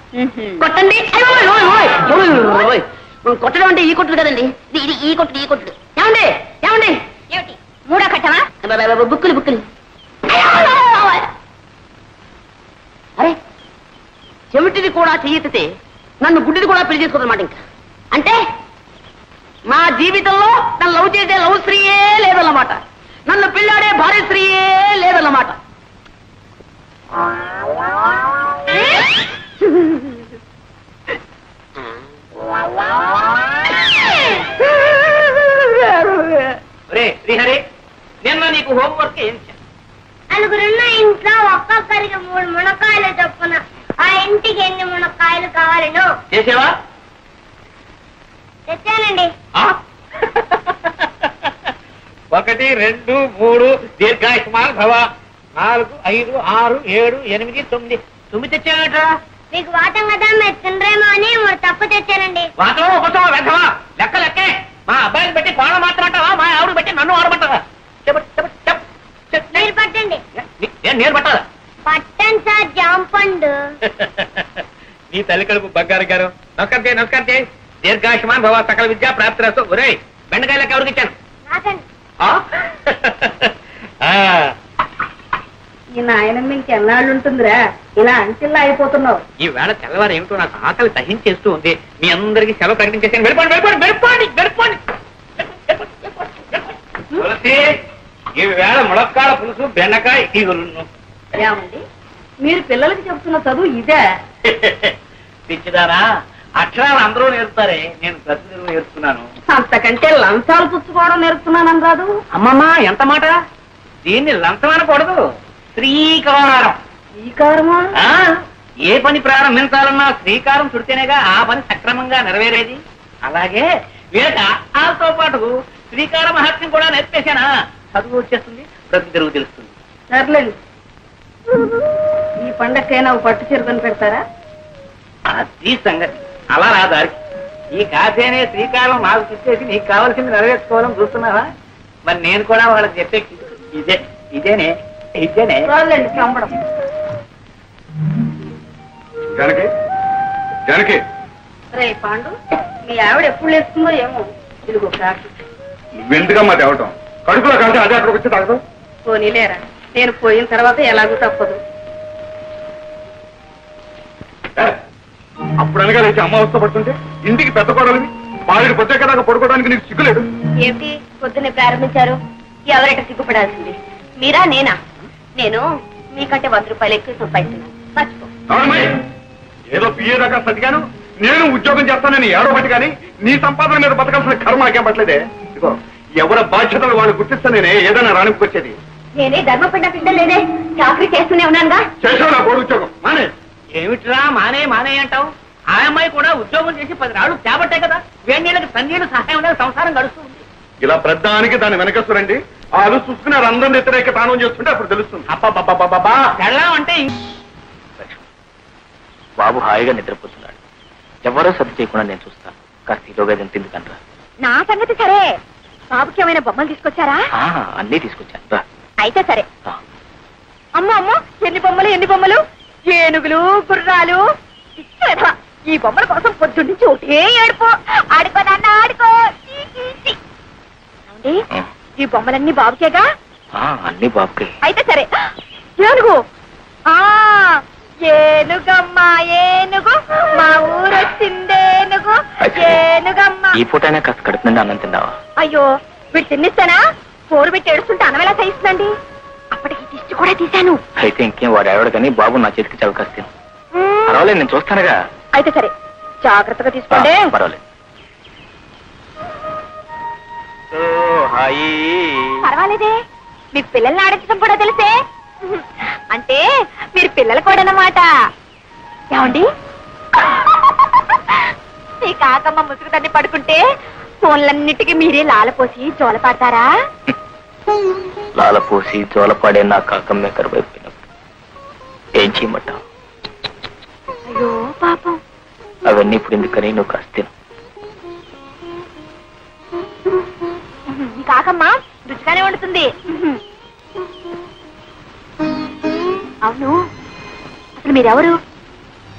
కొట్టండి. కొట్టడం అంటే ఈ కొట్టుడు కదండి, ఇది ఈ కొట్టుడు. ఏమండి ఏమండి, ఏమిటి 3వ ఘట్టమా? బుక్కులు. అరే, చెవిటిది కూడా చెయ్యెత్తితే నన్ను గుడ్డిది కూడా పెళ్లి చేసుకోదన్నమాట. ఇంకా అంటే మా జీవితంలో నన్ను లవ్ చేసే లవ్ స్త్రీయే లేదన్నమాట, నన్ను పెళ్ళాడే భార్య స్త్రీయే లేదన్నమాట. శ్రీహరి, నిన్న నీకు హోంవర్క్ ఏం చేశాను? నలుగురున్న ఇంట్లో ఒక్కొక్కరికి 3 మునక్కాయలు చొప్పున ఆ ఇంటికి ఎన్ని మునక్కాయలు కావాలను చేసేవా? తెచ్చానండి. 1 2 3 దీర్ఘాయుష్మాన్ భవ. 4 5 6 7 8 9 9 తెచ్చానట్రా. మీకు వాటం కదా మీరు తినరేమో అని 3 తప్పు తెచ్చానండి. వాటం ఒకటో వెంటవా? లెక్కే. మా అబ్బాయిని పెట్టి కోణ మాత్రమంటావా, మా ఆవిడ పెట్టి నన్ను ఆడమంటావా? మీరు పట్టండి. నేను పట్టాలా? పట్టండి సార్, తల్లి కడుపు బంగారు గారు. నమస్కారం చేయి, నమస్కారం చేయి. దీర్ఘాయుష్మాన్ భవ, సకల విద్యా ప్రాప్తి రస్తు. ఒరే బెండకాయలకు ఎవరికి ఇచ్చాను? ఈ నాయనమ్మ ఇంకెన్నాళ్ళు ఉంటుందిరా, ఇలా అంచెల్లా అయిపోతున్నావు. ఈ వేళ తెల్లవారు ఏమిటో నాకు ఆకలి దహించేస్తూ ఉంది. మీ అందరికీ సెలవు ప్రకటించేసాను. వెళ్ళిపోండి వెళ్ళిపోండి వెళ్ళిపోండి వెళ్ళిపోండి. తులసి, ఈ వేళ ములక్కాడ పులుసు, బెండకాయ ఈగురును. ఏమండి, మీరు పిల్లలకి చెప్తున్న చదువు ఇదే? పిచ్చిదారా, అక్షరాలు అందరూ నేర్పుతారే, నేను ప్రతిదినం నేర్చుకున్నాను. అంతకంటే లంచాలు పుచ్చుకోవడం నేర్పుతున్నానని రాదు. అమ్మమ్మా, ఎంత మాట! దీన్ని లంచం అనకూడదు, శ్రీకారం. శ్రీకారమా? ఏ పని ప్రారంభించాలన్నా శ్రీకారం చుడితేనేగా ఆ పని సక్రమంగా నెరవేరేది. అలాగే వీళ్ళకి ఆతో పాటు శ్రీకార మహత్యం కూడా నేర్పేశానా, చదువు వచ్చేస్తుంది, ప్రతి తెలుగు తెలుస్తుంది. సర్లేండి, ఈ పండగకైనా పట్టు చీరకొని పెడతారా? అది సంగతి. అలా రా దారికి. ఈ కాసేనే శ్రీకారం నాకు చెప్పేసి నీకు కావాల్సింది నెరవేర్చుకోవాలని చూస్తున్నావా? మరి నేను కూడా వాళ్ళకి చెప్పే ఇదే ఇదేనే ఇదేనే. రాలేండి చంపడం. జానకి, జానకి, రే పాండు, మీ ఆవిడ ఎప్పుడు లేస్తుందో ఏమో. ఇదిగో కాకి. నువ్వెందుకమ్మా తేవటం? కడుపులో కలిసి అదే అక్కడికి వచ్చి తాగదు. పోనీలేరా, నేను పోయిన తర్వాత ఎలాగూ తప్పదు. అప్పుడు అనగా లేచి అమ్మ అవస్థ పడుతుంటే ఇంటికి పెద్ద కొడలివి బావిడి పొచ్చేకదాకా పడుకోవడానికి నీకు సిగ్గులేదు. ఏమిటి పొద్దున్నే ప్రారంభించారు? ఎవరైట సిగ్గుపడాల్సింది, మీరా నేనా? నేను మీకంటే 100 రూపాయలు ఎక్కువ సంపాదిస్తున్నాను, మర్చిపో. ఏదో పిఏ దాకా సతిగాను, నేను ఉద్యోగం చేస్తానని ఏడో బట్టి కానీ నీ సంపాదన మీద బతకాల్సిన కర్మ నాకేం పట్టలేదే. ఇదిగో, ఎవరి బాధ్యతలు వాళ్ళు గుర్తిస్తా నేనే ఏదైనా రానికొచ్చేది. నేనే ధర్మపిండ పిండలేదే, చాకరీ చేస్తూనే ఉన్నానుగా. చేసావు నా కోడి ఉద్యోగం మానే. ఏమిట్రా మానే మానే అంటావు? ఆ అమ్మాయి కూడా ఉద్యోగం చేసి 10 రాళ్ళు చేపట్టే కదా, వేణీళ్ళకి తన్నీళ్ళు సహాయం అనేది సంసారం గడుస్తుంది. ఇలా ప్రధానికి దాన్ని వెనకస్తురండి, వాళ్ళు చూసుకున్నారు అందరిని వ్యతిరేక తానం చేస్తుంటే అప్పుడు తెలుస్తుంది. అబ్బా తెల్లం అంటే బాబు హాయిగా నిద్రపోతున్నాడు. ఎవరో సర్ది చేయకుండా నేను చూస్తాను. కాస్త ఈలోగా తిందుకంట్రా. నా సంగతి సరే, బాబుకి ఏమైనా బొమ్మలు తీసుకొచ్చారా? అన్నీ తీసుకొచ్చాను రా. అయితే సరే. అమ్మో అమ్మో, ఎన్ని బొమ్మలు! ఏనుగులు, గుర్రాలు. ఈ బొమ్మల కోసం పొద్దున్నుంచి ఒకటే ఏడుపు. ఆడుకో నాన్న ఆడుకో. ఈ బొమ్మలన్నీ బాబుకేగా? అన్ని బాబుకే. అయితే సరే. ఏనుగు, ఏనుగమ్మా ఏనుగు, మా ఊరు వచ్చిందేనుగు, ఏనుగమ్మ. ఈ పూట అయినా కాస్త కడుపు నుండి అన్నం తిన్నావా? అయ్యో, వీడు తిన్నిస్తానా? కూర పెట్టి ఏడుస్తుంటే అన్నం ఎలా సహిస్తుందండి? అప్పటికి దిష్టి కూడా తీశాను. అయితే ఇంకేం, వాడు ఆవిడ కానీ బాబు నా చేతికి చవకాస్తాను. పర్వాలేదు, నేను చూస్తానుగా. అయితే సరే, జాగ్రత్తగా తీసుకోండి. పర్వాలేదు. పర్వాలేదే, మీకు పిల్లల్ని ఆడించడం కూడా తెలిసే. అంటే మీరు పిల్లలు కూడా అన్నమాట. ఏమండి, మీ కాకమ్మ ముసుగు తన్ని పడుకుంటే ఫోన్లన్నిటికీ మీరే లాలపోసి జోలపాడతారా? లాలపోసి జోలపాడే నా కాకమ్మే కరువైపోయినప్పుడు ఏం చేయమంటావు? అయ్యో పాపం. అవన్నీ ఇప్పుడు ఎందుకని నువ్వు కాస్త తిను. మీ కాకమ్మ రుచిగానే వండుతుంది. అవును, అసలు మీరెవరు?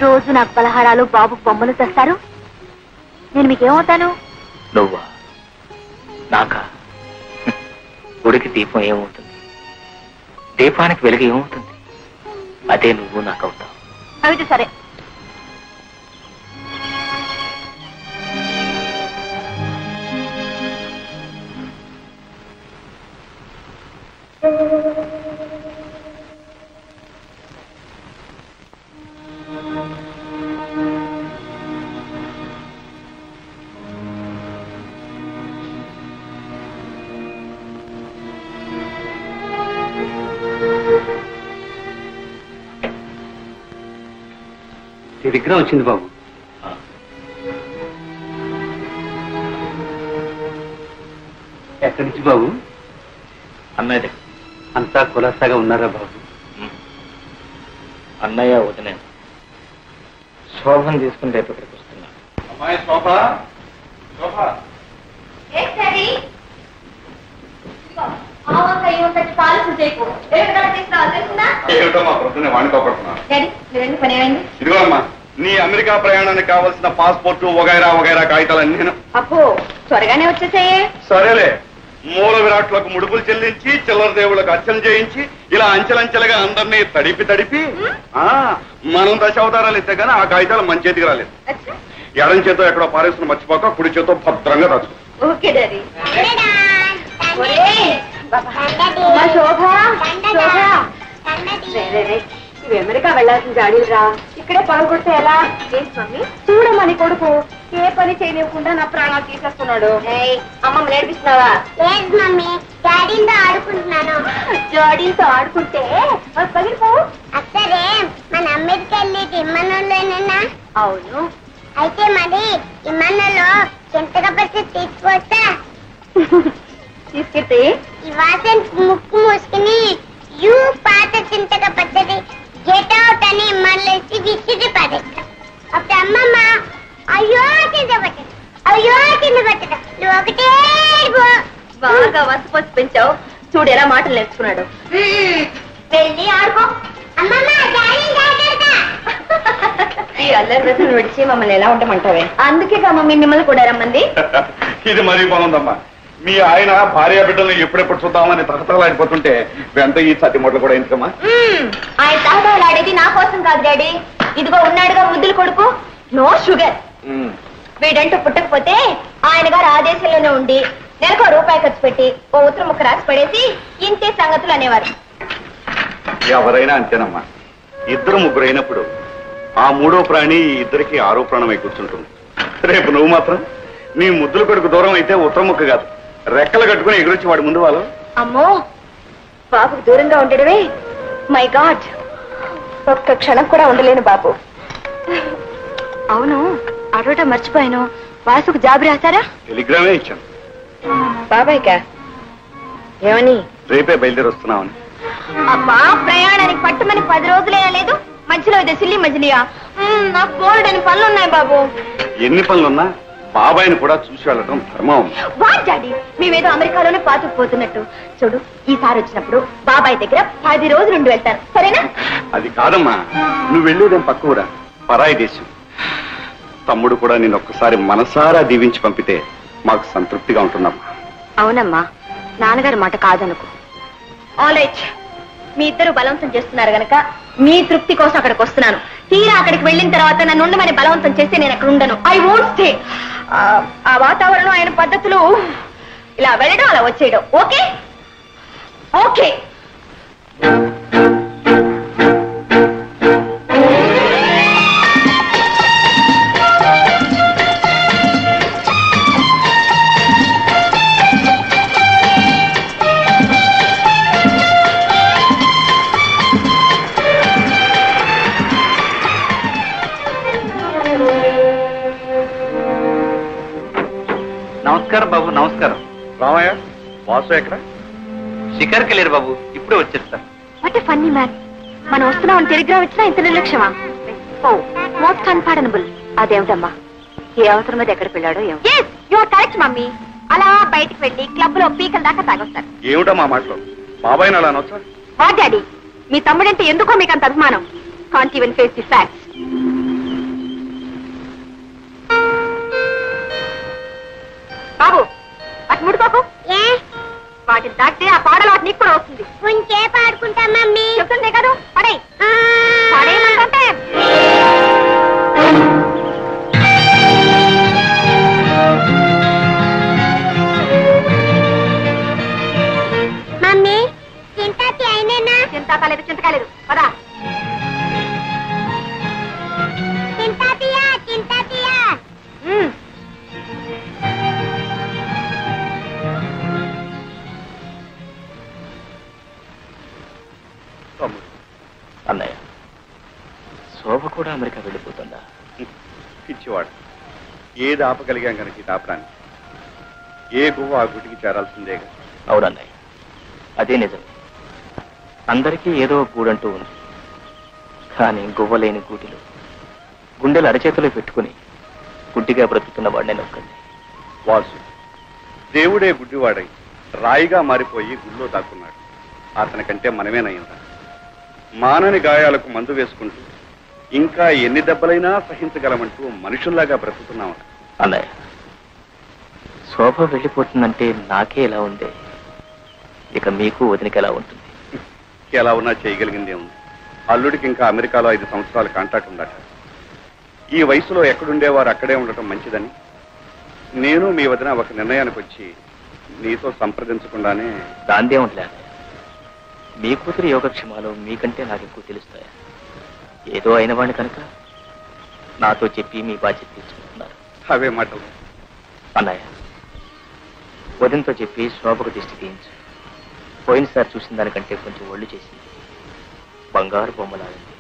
రోజు నాకు పలహారాలు, బాబు బొమ్మలు తెస్తారు. నేను మీకేమవుతాను? నువ్వా? నాకా? గుడికి దీపం ఏమవుతుంది, దీపానికి వెలుగు ఏమవుతుంది? అదే నువ్వు నాకు అవుతావు. అయితే సరే. విగ్రహం వచ్చింది బాబు. ఎక్కడి నుంచి బాబు? అన్నయ్య. అంతా కులాసాగా ఉన్నారా బాబు? అన్నయ్య వదిన శోభం తీసుకుని రేపు ఇక్కడికి వస్తున్నా. అమ్మాయి శోభా, శోభా. ఏమిటో మా ప్రొద్దునే వాణి కోపడుతున్నా. ఇదిగో అమ్మా, నీ అమెరికా ప్రయాణానికి కావాల్సిన పాస్పోర్టు వగైరా వగైరా కాగితాలన్నీ నేను అబ్బో త్వరగానే వచ్చేసాయే. సరేలే, మూల విరాట్లకు ముడుపులు చెల్లించి చిల్లర దేవుళ్ళకు అర్చన చేయించి ఇలా అంచెలంచెలుగా అందరినీ తడిపి మనం దశావతారాలు ఇస్తే గానీ ఆ కాగితాలు మన చేతికి రాలేదు. ఎడం చేతో ఎక్కడో పారేస్తున్న మర్చిపోక కుడి చేతో భద్రంగా రాసు. Okay daddy. ఇవి అమెరికా వెళ్లాల్సిన జాడీలురా, ఇక్కడే పనులు కొడితే ఎలా? చూడమని కొడుకు ఏ పని చేయనివ్వకుండా నా ప్రాణాలు తీసేస్తున్నాడు. అమ్మమ్మ నేర్పిస్తున్నావా? లేదు మమ్మీ, డాడీతో ఆడుకుంటున్నాను. జాడీలతో ఆడుకుంటే పగిలిపో. అసలే మన అమెరికా వెళ్ళేది ఇమ్మనంలోనేనా? అవును. అయితే మరి ఇమ్మనంలో చింతక పచ్చి తీసుకొస్తా. తీసుకెళ్తే ఈ వాసన ముక్కు మూసుకుని యూ పాత చింతక పచ్చడి గెట్ అవుట్ అని మళ్ళీ విసిరి పడేస్తా. అప్పుడు అమ్మమ్మ అయ్యో చింత పచ్చడి, అయ్యో చింత పచ్చడి, నువ్వు ఒకటే బాగా వసపోసి పెంచావు. చూడు ఎలా మాటలు నేర్చుకున్నాడు. వెళ్ళి ఆడుకో. అమ్మమ్మ ఈ అల్లరి రసం విడిచి మమ్మల్ని ఎలా ఉంటామంటావే? అందుకే మమ్మీ మిమ్మల్ని కూడా రమ్మంది. ఇది మరీ బాగుందమ్మా. మీ ఆయన భార్య బిడ్డలు ఎప్పుడెప్పుడు చూద్దామని తహతలాడిపోతుంటే వెంట ఈ సతి మొదలు కూడా ఎందుకమ్మా? ఆయన తహతలాడేది నా కోసం కాదు డాడీ. ఇదిగో ఉన్నాడుగా ముద్దులు కొడుకు, నో షుగర్. వీడంటూ పుట్టకపోతే ఆయన గారు ఆ దేశంలోనే ఉండి నెలకు రూపాయి ఖర్చు పెట్టి ఓ ఉత్తరం ముక్క రాసి పడేసి ఇంతే సంగతులు అనేవారు. ఎవరైనా అంతేనమ్మా. ఇద్దరు ముగ్గురు అయినప్పుడు ఆ మూడో ప్రాణి ఇద్దరికి ఆరో ప్రాణమై కూర్చుంటుంది. రేపు నువ్వు మాత్రం నీ ముద్దుల కొడుకు దూరం అయితే ఉత్తరం ముక్క కాదు, రెక్కలు కట్టుకుని ఎగురొచ్చి వాడి ముందు వాళ్ళు. అమ్మో, బాబుకు దూరంగా ఉండడమే మై గాడ్. ఒక్క క్షణం కూడా ఉండలేను బాబు. అవును, అడవటం మర్చిపోయాను. వాసుకు జాబు రాశారా? టెలిగ్రామే ఇచ్చాను. బాబాయ్కా? ఏమని? రేపే బయలుదేరి వస్తున్నామని. అబ్బా, ప్రయాణానికి పట్టుమని 10 రోజులే లేదు, మధ్యలో ఇదే సిల్లి మజిలియా? నాకు బోల్డ్ అని పనులున్నాయి బాబు. ఎన్ని పనులున్నా బాబాయిని కూడా చూసి వెళ్ళడం ధర్మం. వాట్ డాడీ, మేమేదో అమెరికాలోనే పాతుకుపోతున్నట్టు. చూడు, ఈసారి వచ్చినప్పుడు బాబాయ్ దగ్గర 10 రోజులు ఉండి వెళ్తాను, సరేనా? అది కాదమ్మా, నువ్వు వెళ్ళేదేం పక్క కూడా పరాయి దేశం. తమ్ముడు కూడా నేను ఒక్కసారి మనసారా దీవించి పంపితే మాకు సంతృప్తిగా ఉంటుందమ్మా. అవునమ్మా, నాన్నగారి మాట కాదనుకో. ఆల్ రైట్, మీ ఇద్దరు బలవంతం చేస్తున్నారు గనక మీ తృప్తి కోసం అక్కడికి వస్తున్నాను. తీరా అక్కడికి వెళ్ళిన తర్వాత నన్ను ఉండమని బలవంతం చేస్తే నేను అక్కడ ఉండను. I won't stay. ఆ వాతావరణం, ఆయన పద్ధతులు, ఇలా వెళ్ళడం అలా వచ్చేయడం. Okay okay. నమస్కారం బాబు. నమస్కారం. రామయ్య, వాసు ఎక్కడ? షికార్కి లేరు బాబు, ఇప్పుడే వచ్చేస్తారు. What a funny man. మనం వస్తున్నామని టెలిగ్రామ్ ఇచ్చినా ఇంత నిర్లక్ష్యమా? ఓ, మోస్ట్ అన్పార్డనబుల్. అదేమిటమ్మా, ఏ అవసరం మీద ఎక్కడికి వెళ్ళాడో ఏమో. You are correct mummy. అలా బయటికి వెళ్ళి క్లబ్ లో పీకల దాకా తాగొస్తారు. ఏమిటమ్మా మాటలు? బాబాయ్ అలా అనొచ్చా? వాట్ డాడీ, మీ తమ్ముడంటే ఎందుకో మీకు అంత అభిమానం. Can't even face the facts. బాబు, అటు ముడుకోకు. వాటిని దాటితే ఆ పాడలు వాటి నీకు కూడా వస్తుంది. కొంచెం పాడుకుంటా మమ్మీ. చెప్తుందే కదా, పడే పడేయమంటే. మమ్మీ, చింతాతి అయినేనా? చింత కాలేదు, చింత కాలేదు. పదా. చింతాతియా, చింతాతియా. అన్నయ్య, శోభ కూడా అమెరికా వెళ్ళిపోతుందా? పిచ్చివాడు. ఏది ఆపగలిగాం కనుక ఇది ఆపడానికి. ఏ గువ్వ ఆ గుటికి చేరాల్సిందేగా. అవునన్నయ్య, అదే నిజం. అందరికీ ఏదో గూడంటూ ఉంది. కానీ గువ్వలేని గూటిలో గుండెలు అరచేతిలో పెట్టుకుని గుడ్డిగా బ్రతుకుతున్న వాడిని నొక్కండి. వాసు, దేవుడే గుడ్డివాడై రాయిగా మారిపోయి గుళ్ళో దాక్కున్నాడు. అతనికంటే మనమేనయ్యిందా? మానని గాయాలకు మందు వేసుకుంటూ ఇంకా ఎన్ని దెబ్బలైనా సహించగలమంటూ మనుషుల్లాగా బ్రతుకుతున్నాం. అన్నయ్య, శోభ వెళ్ళిపోతుందంటే నాకే ఎలా ఉంది, ఇక మీకు వదినకి ఎలా ఉంటుంది? ఎలా ఉన్నా చేయగలిగిందే ఉంది. అల్లుడికి ఇంకా అమెరికాలో 5 సంవత్సరాల కాంట్రాక్ట్ ఉందట. ఈ వయసులో ఎక్కడుండేవారు అక్కడే ఉండటం మంచిదని నేను మీ వదిన ఒక నిర్ణయానికి వచ్చి నీతో సంప్రదించకుండానే. దాందే ఉండలే అన్నయ్య, మీ కూతురు యోగక్షేమాలు మీకంటే నాకు ఎక్కువ తెలుస్తాయా? ఏదో అయిన వాడిని కనుక నాతో చెప్పి మీ బాధ్యత తీసుకుంటున్నారు. అవే మాటలు. అన్నయ్య, వదినతో చెప్పి శోభకు దిష్టి తీయించు. పోయినసారి చూసిన దానికంటే కొంచెం ఒళ్ళు చేసింది. బంగారు బొమ్మలాడింది.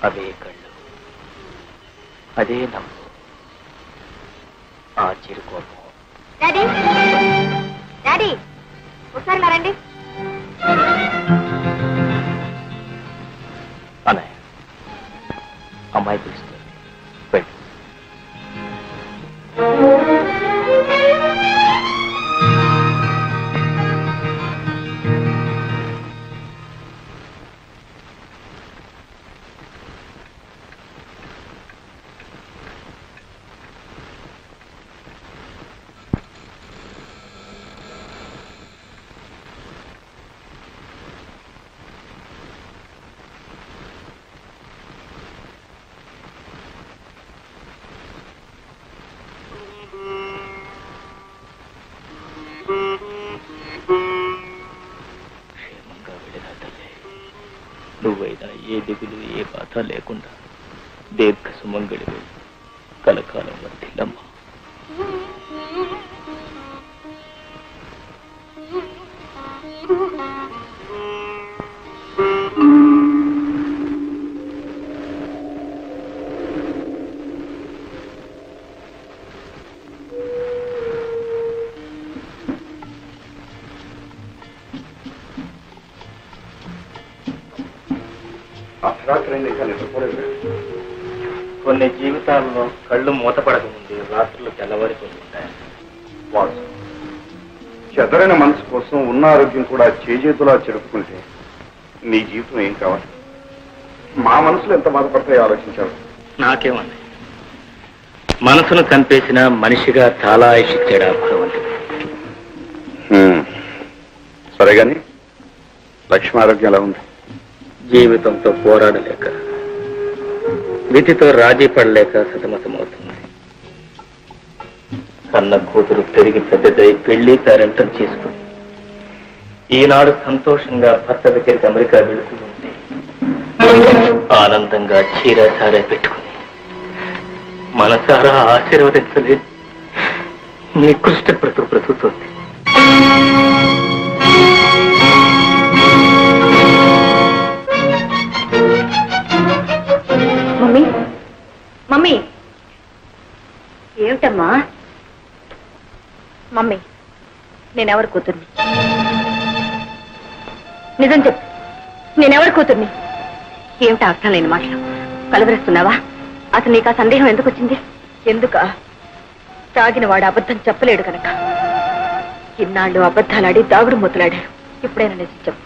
అవే కళ్ళు, అదే నవ్వు, ఆ చిరు కోపం. డాడీ డాడీ ఒకసారి రండి. అన్నయ్య, అమ్మాయి పిలుస్తుంది, వెళ్ళి. నువ్వైనా ఏ దిగులు ఏ బాధ లేకుండా దీర్ఘ సుమంగళివి కలకాలం వర్తిల్లమ్మా. కొన్ని జీవితాల్లో కళ్ళు మూతపడకముందే రాత్రులు తెల్లవారిపోతుంటాయి. చెదరైన మనసు కోసం ఉన్న ఆరోగ్యం కూడా చేజేతులా చెడుపుకుంటే నీ జీవితం ఏం కావాలి? మా మనసులో ఎంత బాధపడతాయో ఆలోచించారు. నాకేమన్నా మనసును చంపేసిన మనిషిగా చాలా ఆయుషిచ్చాడు ఆ భగవంతుడు. సరే గాని లక్ష్మి ఆరోగ్యం ఎలా ఉంది? జీవితంతో పోరాడలేక, విధితో రాజీ పడలేక సతమతమవుతుంది. కన్న కూతురు పెరిగి పెద్దదై పెళ్లి పేరెంటం చేసుకుని ఈనాడు సంతోషంగా భర్త దగ్గరికి అమెరికా వెళుతూ ఉంటే ఆనందంగా చీరసారే పెట్టుకుని మనసారా ఆశీర్వదించలేదు నికృష్ట బ్రతుకుతోంది. మమ్మీ మమ్మీ ఏమిటమ్మా? మమ్మీ, నేనెవరి కూతుర్ని? నిజం చెప్పు, నేనెవరి కూతుర్ని? ఏమిటి అర్థం లేని మాటలు కలవరిస్తున్నావా? అసలు నీకు ఆ సందేహం ఎందుకు వచ్చింది? ఎందుక? తాగిన వాడు అబద్ధం చెప్పలేడు కనుక. ఇన్నాళ్ళు అబద్ధాలాడి దాగుడు మూతలాడారు. ఇప్పుడైనా నిజం చెప్పు.